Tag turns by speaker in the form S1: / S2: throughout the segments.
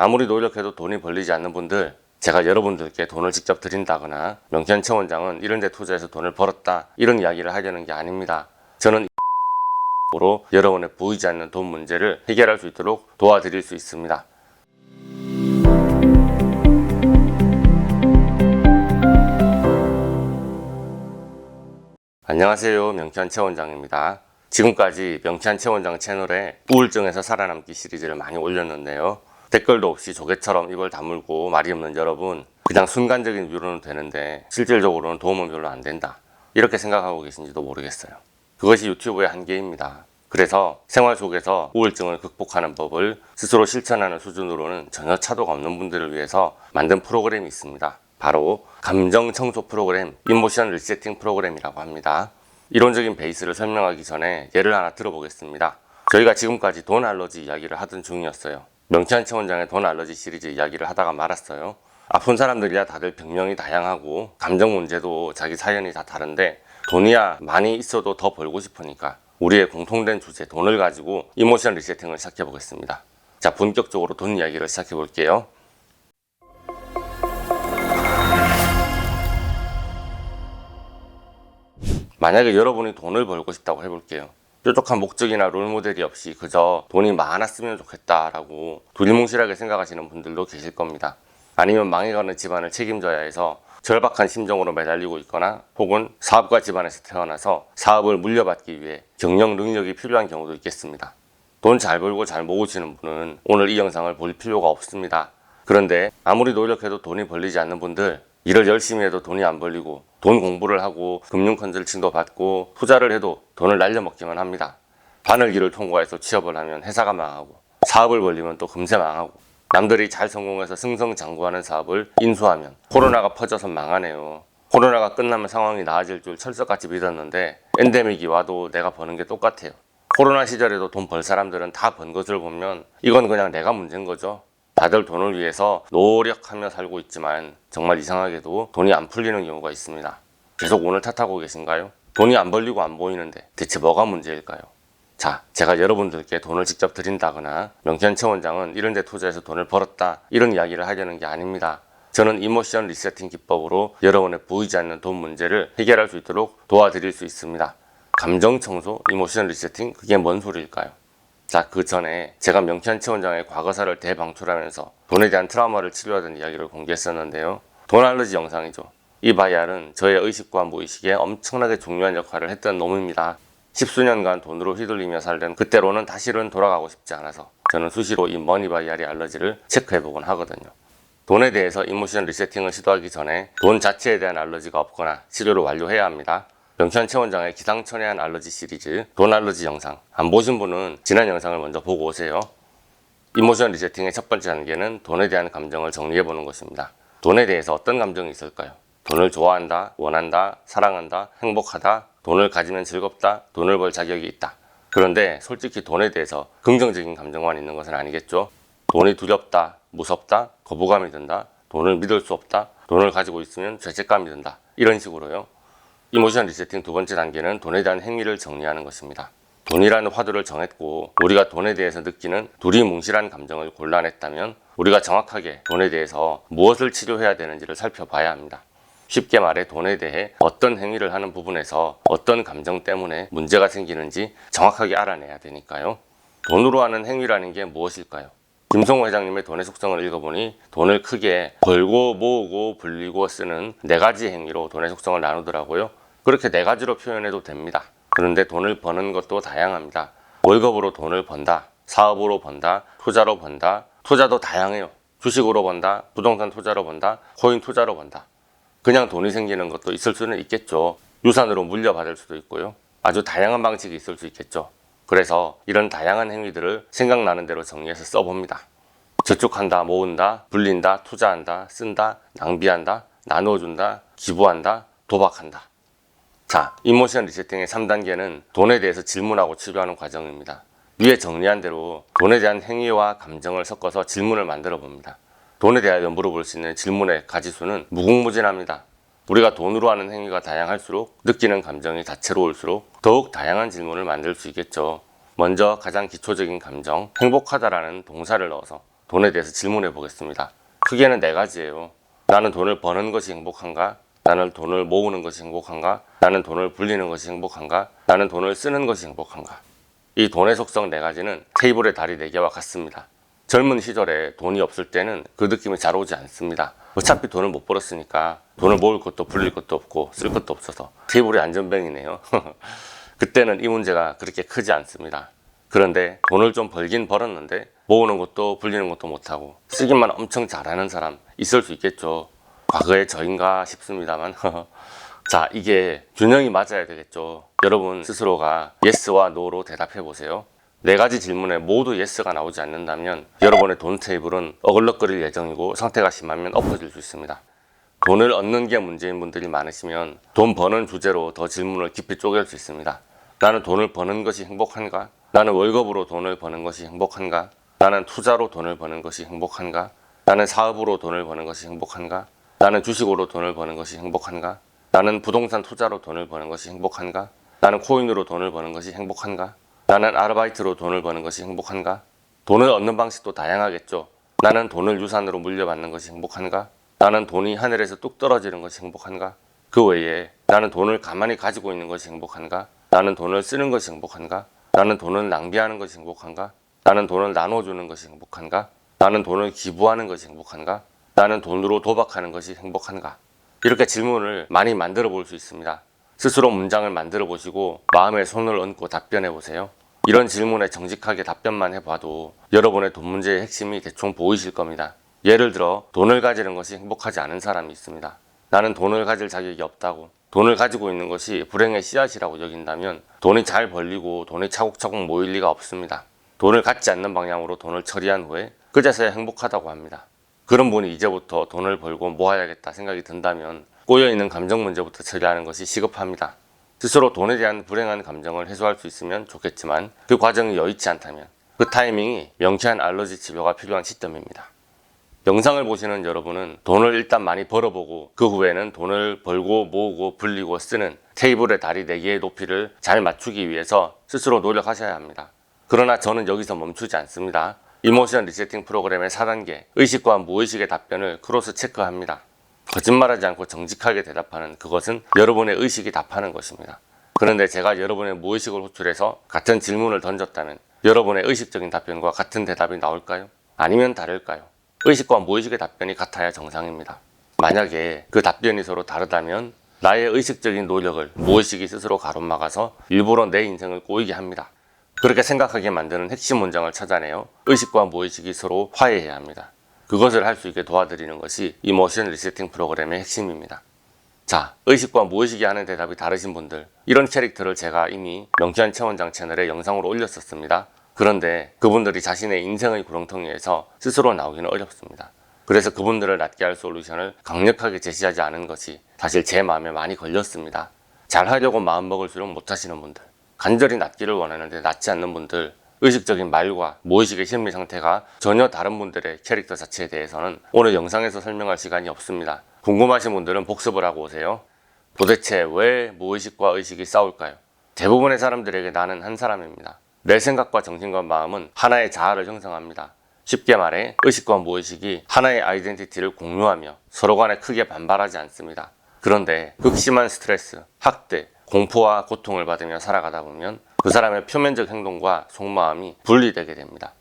S1: 아무리 노력해도 돈이 벌리지 않는 분들, 제가 여러분들께 돈을 직접 드린다거나 명태현 최 원장은 이런 데 투자해서 돈을 벌었다, 이런 이야기를 하려는 게 아닙니다. 저는 으로 여러분의 보이지 않는 돈 문제를 해결할 수 있도록 도와드릴 수 있습니다. 안녕하세요, 명태현 최 원장입니다. 지금까지 명태현 최 원장 채널에 우울증에서 살아남기 시리즈를 많이 올렸는데요. 댓글도 없이 조개처럼 입을 다물고 말이 없는 여러분, 그냥 순간적인 위로는 되는데 실질적으로는 도움은 별로 안 된다, 이렇게 생각하고 계신지도 모르겠어요. 그것이 유튜브의 한계입니다. 그래서 생활 속에서 우울증을 극복하는 법을 스스로 실천하는 수준으로는 전혀 차도가 없는 분들을 위해서 만든 프로그램이 있습니다. 바로 감정 청소 프로그램, 이모션 리세팅 프로그램이라고 합니다. 이론적인 베이스를 설명하기 전에 예를 하나 들어보겠습니다. 저희가 지금까지 돈 알러지 이야기를 하던 중이었어요. 명태현 최 원장의 돈 알러지 시리즈 이야기를 하다가 말았어요. 아픈 사람들이야 다들 병명이 다양하고 감정 문제도 자기 사연이 다 다른데 돈이야 많이 있어도 더 벌고 싶으니까 우리의 공통된 주제 돈을 가지고 이모션 리세팅을 시작해 보겠습니다. 자, 본격적으로 돈 이야기를 시작해 볼게요. 만약에 여러분이 돈을 벌고 싶다고 해볼게요. 뾰족한 목적이나 롤모델이 없이 그저 돈이 많았으면 좋겠다라고 두리뭉실하게 생각하시는 분들도 계실 겁니다. 아니면 망해가는 집안을 책임져야 해서 절박한 심정으로 매달리고 있거나 혹은 사업가 집안에서 태어나서 사업을 물려받기 위해 경영 능력이 필요한 경우도 있겠습니다. 돈 잘 벌고 잘 모으시는 분은 오늘 이 영상을 볼 필요가 없습니다. 그런데 아무리 노력해도 돈이 벌리지 않는 분들, 일을 열심히 해도 돈이 안 벌리고 돈 공부를 하고 금융 컨설팅도 받고 투자를 해도 돈을 날려먹기만 합니다. 바늘기를 통과해서 취업을 하면 회사가 망하고 사업을 벌리면 또 금세 망하고 남들이 잘 성공해서 승승장구하는 사업을 인수하면 코로나가 퍼져서 망하네요. 코로나가 끝나면 상황이 나아질 줄 철석같이 믿었는데 엔데믹이 와도 내가 버는 게 똑같아요. 코로나 시절에도 돈 벌 사람들은 다 번 것을 보면 이건 그냥 내가 문제인 거죠. 다들 돈을 위해서 노력하며 살고 있지만 정말 이상하게도 돈이 안 풀리는 경우가 있습니다. 계속 오늘 탓하고 계신가요? 돈이 안 벌리고 안 보이는데 대체 뭐가 문제일까요? 자, 제가 여러분들께 돈을 직접 드린다거나 명태현 최 원장은 이런 데 투자해서 돈을 벌었다, 이런 이야기를 하려는 게 아닙니다. 저는 이모션 리세팅 기법으로 여러분의 보이지 않는 돈 문제를 해결할 수 있도록 도와드릴 수 있습니다. 감정 청소, 이모션 리세팅, 그게 뭔 소리일까요? 자, 그 전에 제가 명태현 최 원장의 과거사를 대방출하면서 돈에 대한 트라우마를 치료하던 이야기를 공개했었는데요. 돈 알러지 영상이죠. 이 바이알은 저의 의식과 무의식에 엄청나게 중요한 역할을 했던 놈입니다. 십수년간 돈으로 휘둘리며 살던 그때로는 다시는 돌아가고 싶지 않아서 저는 수시로 이 머니바이알의 알러지를 체크해보곤 하거든요. 돈에 대해서 이모션 리세팅을 시도하기 전에 돈 자체에 대한 알러지가 없거나 치료를 완료해야 합니다. 명태현 최 원장의 기상천외한 알러지 시리즈 돈 알러지 영상 안 보신 분은 지난 영상을 먼저 보고 오세요. 이모션 리세팅의 첫 번째 단계는 돈에 대한 감정을 정리해보는 것입니다. 돈에 대해서 어떤 감정이 있을까요? 돈을 좋아한다, 원한다, 사랑한다, 행복하다, 돈을 가지면 즐겁다, 돈을 벌 자격이 있다. 그런데 솔직히 돈에 대해서 긍정적인 감정만 있는 것은 아니겠죠? 돈이 두렵다, 무섭다, 거부감이 든다, 돈을 믿을 수 없다, 돈을 가지고 있으면 죄책감이 든다, 이런 식으로요. 이모션 리세팅 두 번째 단계는 돈에 대한 행위를 정리하는 것입니다. 돈이라는 화두를 정했고 우리가 돈에 대해서 느끼는 두리뭉실한 감정을 골라냈다면 우리가 정확하게 돈에 대해서 무엇을 치료해야 되는지를 살펴봐야 합니다. 쉽게 말해 돈에 대해 어떤 행위를 하는 부분에서 어떤 감정 때문에 문제가 생기는지 정확하게 알아내야 되니까요. 돈으로 하는 행위라는 게 무엇일까요? 김성호 회장님의 돈의 속성을 읽어보니 돈을 크게 벌고 모으고 불리고 쓰는 4가지 행위로 돈의 속성을 나누더라고요. 그렇게 4가지로 표현해도 됩니다. 그런데 돈을 버는 것도 다양합니다. 월급으로 돈을 번다, 사업으로 번다, 투자로 번다. 투자도 다양해요. 주식으로 번다, 부동산 투자로 번다, 코인 투자로 번다. 그냥 돈이 생기는 것도 있을 수는 있겠죠. 유산으로 물려받을 수도 있고요. 아주 다양한 방식이 있을 수 있겠죠. 그래서 이런 다양한 행위들을 생각나는 대로 정리해서 써봅니다. 저축한다, 모은다, 불린다, 투자한다, 쓴다, 낭비한다, 나눠준다, 기부한다, 도박한다. 자, 이모션 리세팅의 3단계는 돈에 대해서 질문하고 치료하는 과정입니다. 위에 정리한 대로 돈에 대한 행위와 감정을 섞어서 질문을 만들어 봅니다. 돈에 대하여 물어볼 수 있는 질문의 가지수는 무궁무진합니다. 우리가 돈으로 하는 행위가 다양할수록 느끼는 감정이 다채로울수록 더욱 다양한 질문을 만들 수 있겠죠. 먼저 가장 기초적인 감정, 행복하다라는 동사를 넣어서 돈에 대해서 질문해 보겠습니다. 크게는 4가지예요. 나는 돈을 버는 것이 행복한가? 나는 돈을 모으는 것이 행복한가? 나는 돈을 불리는 것이 행복한가? 나는 돈을 쓰는 것이 행복한가? 이 돈의 속성 4가지는 테이블의 다리 4개와 같습니다. 젊은 시절에 돈이 없을 때는 그 느낌이 잘 오지 않습니다. 어차피 돈을 못 벌었으니까 돈을 모을 것도 불릴 것도 없고 쓸 것도 없어서 테이블이 안전뱅이네요. 그때는 이 문제가 그렇게 크지 않습니다. 그런데 돈을 좀 벌긴 벌었는데 모으는 것도 불리는 것도 못하고 쓰기만 엄청 잘하는 사람 있을 수 있겠죠. 과거의 저인가 싶습니다만 자, 이게 균형이 맞아야 되겠죠. 여러분 스스로가 예스와 노로 대답해 보세요. 4가지 질문에 모두 예스가 나오지 않는다면 여러분의 돈 테이블은 어글럭거릴 예정이고 상태가 심하면 엎어질 수 있습니다. 돈을 얻는 게 문제인 분들이 많으시면 돈 버는 주제로 더 질문을 깊이 쪼갤 수 있습니다. 나는 돈을 버는 것이 행복한가? 나는 월급으로 돈을 버는 것이 행복한가? 나는 투자로 돈을 버는 것이 행복한가? 나는 사업으로 돈을 버는 것이 행복한가? 나는 주식으로 돈을 버는 것이 행복한가? 나는 부동산 투자로 돈을 버는 것이 행복한가? 나는 코인으로 돈을 버는 것이 행복한가? 나는 아르바이트로 돈을 버는 것이 행복한가? 돈을 얻는 방식도 다양하겠죠. 나는 돈을 유산으로 물려받는 것이 행복한가? 나는 돈이 하늘에서 뚝 떨어지는 것이 행복한가? 그 외에 나는 돈을 가만히 가지고 있는 것이 행복한가? 나는 돈을 쓰는 것이 행복한가? 나는 돈을 낭비하는 것이 행복한가? 나는 돈을 나눠주는 것이 행복한가? 나는 돈을 기부하는 것이 행복한가? 나는 돈으로 도박하는 것이 행복한가? 이렇게 질문을 많이 만들어 볼 수 있습니다. 스스로 문장을 만들어 보시고 마음에 손을 얹고 답변해 보세요. 이런 질문에 정직하게 답변만 해봐도 여러분의 돈 문제의 핵심이 대충 보이실 겁니다. 예를 들어 돈을 가지는 것이 행복하지 않은 사람이 있습니다. 나는 돈을 가질 자격이 없다고, 돈을 가지고 있는 것이 불행의 씨앗이라고 여긴다면 돈이 잘 벌리고 돈이 차곡차곡 모일 리가 없습니다. 돈을 갖지 않는 방향으로 돈을 처리한 후에 그제서야 행복하다고 합니다. 그런 분이 이제부터 돈을 벌고 모아야겠다 생각이 든다면 꼬여있는 감정 문제부터 처리하는 것이 시급합니다. 스스로 돈에 대한 불행한 감정을 해소할 수 있으면 좋겠지만 그 과정이 여의치 않다면 그 타이밍이 명쾌한 알러지 치료가 필요한 시점입니다. 영상을 보시는 여러분은 돈을 일단 많이 벌어보고 그 후에는 돈을 벌고 모으고 불리고 쓰는 테이블의 다리 4개의 높이를 잘 맞추기 위해서 스스로 노력하셔야 합니다. 그러나 저는 여기서 멈추지 않습니다. 이모션 리세팅 프로그램의 4단계 의식과 무의식의 답변을 크로스 체크합니다. 거짓말하지 않고 정직하게 대답하는 그것은 여러분의 의식이 답하는 것입니다. 그런데 제가 여러분의 무의식을 호출해서 같은 질문을 던졌다면 여러분의 의식적인 답변과 같은 대답이 나올까요? 아니면 다를까요? 의식과 무의식의 답변이 같아야 정상입니다. 만약에 그 답변이 서로 다르다면 나의 의식적인 노력을 무의식이 스스로 가로막아서 일부러 내 인생을 꼬이게 합니다. 그렇게 생각하게 만드는 핵심 문장을 찾아내어 의식과 무의식이 서로 화해해야 합니다. 그것을 할 수 있게 도와드리는 것이 이모션 리세팅 프로그램의 핵심입니다. 자, 의식과 무의식이 하는 대답이 다르신 분들, 이런 캐릭터를 제가 이미 명쾌한 체원장 채널에 영상으로 올렸었습니다. 그런데 그분들이 자신의 인생의 구렁텅이에서 스스로 나오기는 어렵습니다. 그래서 그분들을 낫게 할 솔루션을 강력하게 제시하지 않은 것이 사실 제 마음에 많이 걸렸습니다. 잘하려고 마음먹을수록 못하시는 분들, 간절히 낫기를 원하는데 낫지 않는 분들, 의식적인 말과 무의식의 심리 상태가 전혀 다른 분들의 캐릭터 자체에 대해서는 오늘 영상에서 설명할 시간이 없습니다. 궁금하신 분들은 복습을 하고 오세요. 도대체 왜 무의식과 의식이 싸울까요? 대부분의 사람들에게 나는 한 사람입니다. 내 생각과 정신과 마음은 하나의 자아를 형성합니다. 쉽게 말해 의식과 무의식이 하나의 아이덴티티를 공유하며 서로 간에 크게 반발하지 않습니다. 그런데 극심한 스트레스, 학대, 공포와 고통을 받으며 살아가다 보면 그 사람의 표면적 행동과 속마음이 분리되게 됩니다.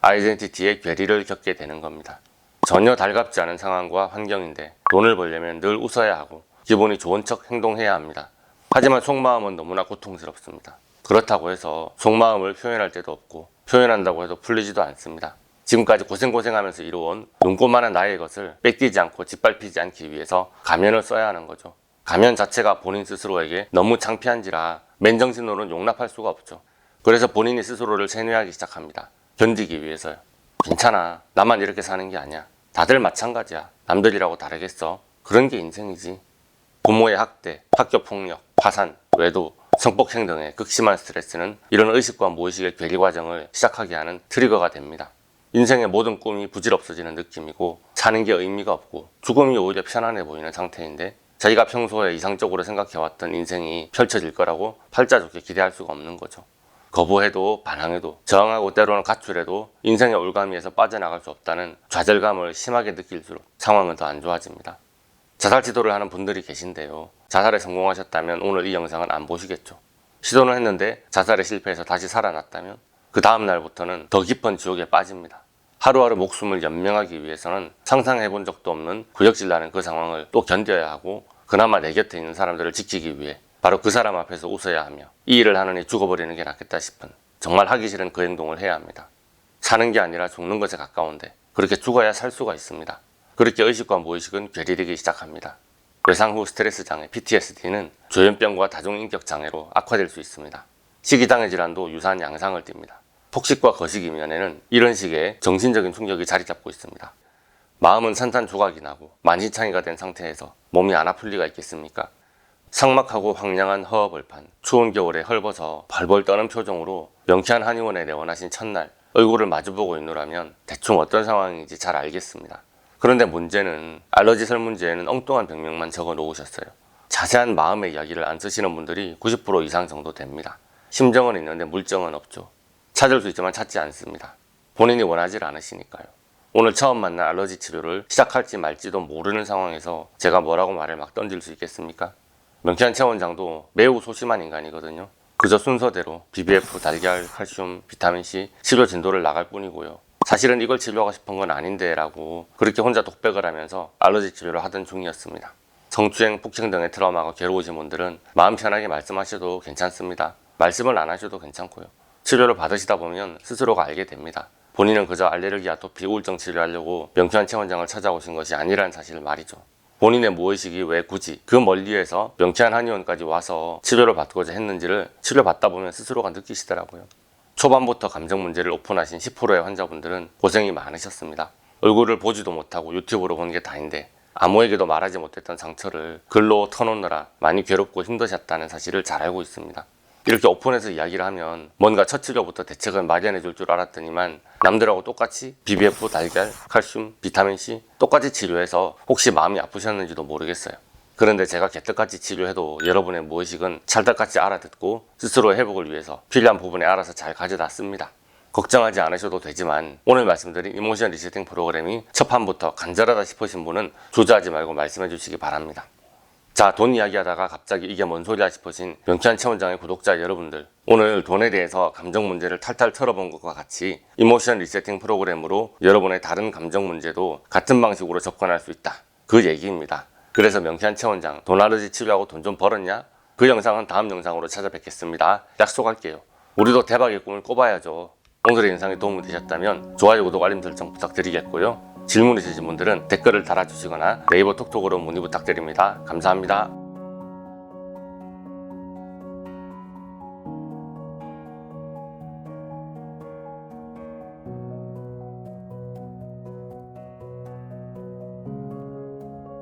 S1: 아이덴티티의 괴리를 겪게 되는 겁니다. 전혀 달갑지 않은 상황과 환경인데 돈을 벌려면 늘 웃어야 하고 기분이 좋은 척 행동해야 합니다. 하지만 속마음은 너무나 고통스럽습니다. 그렇다고 해서 속마음을 표현할 때도 없고 표현한다고 해도 풀리지도 않습니다. 지금까지 고생하면서 이루어온 눈꽃만한 나의 것을 뺏기지 않고 짓밟히지 않기 위해서 가면을 써야 하는 거죠. 가면 자체가 본인 스스로에게 너무 창피한지라 맨정신으로는 용납할 수가 없죠. 그래서 본인이 스스로를 세뇌하기 시작합니다. 견디기 위해서요. 괜찮아. 나만 이렇게 사는 게 아니야. 다들 마찬가지야. 남들이라고 다르겠어. 그런 게 인생이지. 부모의 학대, 학교 폭력, 파산, 외도, 성폭행 등의 극심한 스트레스는 이런 의식과 무의식의 괴리 과정을 시작하게 하는 트리거가 됩니다. 인생의 모든 꿈이 부질없어지는 느낌이고 사는 게 의미가 없고 죽음이 오히려 편안해 보이는 상태인데 자기가 평소에 이상적으로 생각해왔던 인생이 펼쳐질 거라고 팔자 좋게 기대할 수가 없는 거죠. 거부해도 반항해도 저항하고 때로는 가출해도 인생의 올가미에서 빠져나갈 수 없다는 좌절감을 심하게 느낄수록 상황은 더 안 좋아집니다. 자살 시도를 하는 분들이 계신데요. 자살에 성공하셨다면 오늘 이 영상은 안 보시겠죠. 시도는 했는데 자살에 실패해서 다시 살아났다면 그 다음 날부터는 더 깊은 지옥에 빠집니다. 하루하루 목숨을 연명하기 위해서는 상상해본 적도 없는 구역질 나는 그 상황을 또 견뎌야 하고 그나마 내 곁에 있는 사람들을 지키기 위해 바로 그 사람 앞에서 웃어야 하며 이 일을 하느니 죽어버리는 게 낫겠다 싶은 정말 하기 싫은 그 행동을 해야 합니다. 사는 게 아니라 죽는 것에 가까운데 그렇게 죽어야 살 수가 있습니다. 그렇게 의식과 무의식은 괴리되기 시작합니다. 외상 후 스트레스 장애 PTSD는 조현병과 다중인격 장애로 악화될 수 있습니다. 식이장애 질환도 유사한 양상을 띱니다. 폭식과 거식 이면에는 이런 식의 정신적인 충격이 자리 잡고 있습니다. 마음은 산산조각이 나고 만신창이가 된 상태에서 몸이 안 아플 리가 있겠습니까? 삭막하고 황량한 허허벌판, 추운 겨울에 헐벗어 벌벌 떠는 표정으로 명쾌한 한의원에 내원하신 첫날 얼굴을 마주보고 있노라면 대충 어떤 상황인지 잘 알겠습니다. 그런데 문제는 알러지 설문지에는 엉뚱한 병명만 적어 놓으셨어요. 자세한 마음의 이야기를 안 쓰시는 분들이 90% 이상 정도 됩니다. 심정은 있는데 물정은 없죠. 찾을 수 있지만 찾지 않습니다. 본인이 원하지 않으시니까요. 오늘 처음 만난 알러지 치료를 시작할지 말지도 모르는 상황에서 제가 뭐라고 말을 막 던질 수 있겠습니까? 명쾌한 최 원장도 매우 소심한 인간이거든요. 그저 순서대로 BBF, 달걀, 칼슘, 비타민C 치료 진도를 나갈 뿐이고요. 사실은 이걸 치료하고 싶은 건 아닌데 라고 그렇게 혼자 독백을 하면서 알러지 치료를 하던 중이었습니다. 성추행, 폭행 등의 트라우마가 괴로우신 분들은 마음 편하게 말씀하셔도 괜찮습니다. 말씀을 안 하셔도 괜찮고요. 치료를 받으시다 보면 스스로가 알게 됩니다. 본인은 그저 알레르기, 아토피, 우울증 치료하려고 명쾌한 최 원장을 찾아오신 것이 아니라는 사실을 말이죠. 본인의 무의식이 왜 굳이 그 멀리에서 명쾌한 한의원까지 와서 치료를 받고자 했는지를 치료받다 보면 스스로가 느끼시더라고요. 초반부터 감정 문제를 오픈하신 10%의 환자분들은 고생이 많으셨습니다. 얼굴을 보지도 못하고 유튜브로 본 게 다인데 아무에게도 말하지 못했던 상처를 글로 터놓느라 많이 괴롭고 힘드셨다는 사실을 잘 알고 있습니다. 이렇게 오픈해서 이야기를 하면 뭔가 첫 치료부터 대책을 마련해 줄 줄 알았더니만 남들하고 똑같이 BBF, 달걀, 칼슘, 비타민C 똑같이 치료해서 혹시 마음이 아프셨는지도 모르겠어요. 그런데 제가 개떡같이 치료해도 여러분의 무의식은 찰떡같이 알아듣고 스스로의 회복을 위해서 필요한 부분에 알아서 잘 가져다 씁니다. 걱정하지 않으셔도 되지만 오늘 말씀드린 이모션 리세팅 프로그램이 첫 판부터 간절하다 싶으신 분은 주저하지 말고 말씀해 주시기 바랍니다. 자, 돈 이야기하다가 갑자기 이게 뭔 소리야 싶으신 명쾌한 최 원장의 구독자 여러분들, 오늘 돈에 대해서 감정 문제를 탈탈 털어본 것과 같이 이모션 리세팅 프로그램으로 여러분의 다른 감정 문제도 같은 방식으로 접근할 수 있다, 그 얘기입니다. 그래서 명쾌한 최 원장 돈 알러지 치료하고 돈 좀 벌었냐? 그 영상은 다음 영상으로 찾아뵙겠습니다. 약속할게요. 우리도 대박의 꿈을 꿔봐야죠. 오늘의 영상이 도움이 되셨다면 좋아요, 구독, 알림 설정 부탁드리겠고요. 질문 있으신 분들은 댓글을 달아주시거나 네이버 톡톡으로 문의 부탁드립니다. 감사합니다.